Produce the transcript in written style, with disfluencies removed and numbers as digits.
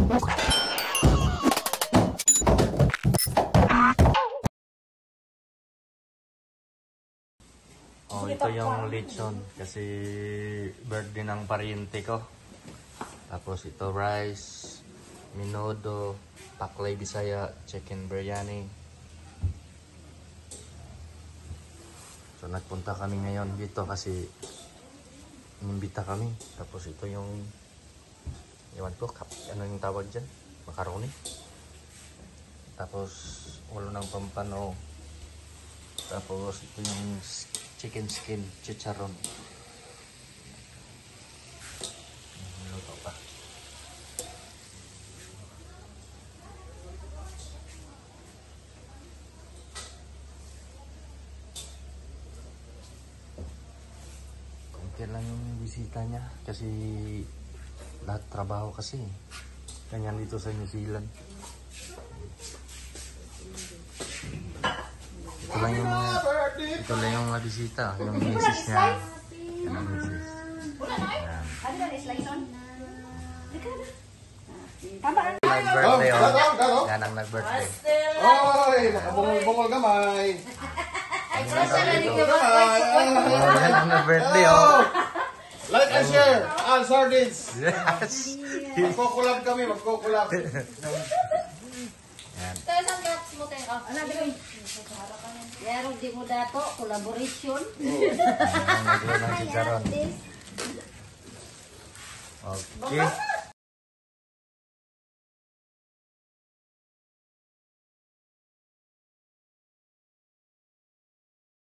Oh, ito yung lechon kasi birthday ng pariente ko. Tapos ito rice, menudo, paklay Bisaya, chicken biryani. So nagpunta kami ngayon dito kasi inimbita kami. Tapos ito yung iwan ko, ano yung tawag dyan? Macaroni. Tapos ulo ng pampano. Tapos ito yung chicken skin, chicharon. Luto pa. Konti lang yung bisita niya kasi lahat trabaho kasi. Ganyan dito sa New Zealand. Ito lang yung mga bisita, yung misis niya. Yan ang misis. Nag-birthday, oh. Yan ang nag-birthday. Oy, nakabungol-bungol gamay. Yan ang nag-birthday, oh. Like and share, all sardines. Yes. Magkukulab kami, magkukulab. Yan. Tayo sang gaps mo tayo. Ano din? Yaro di mo dato collaboration. Yan ang nagluto ng chicharon. Okay.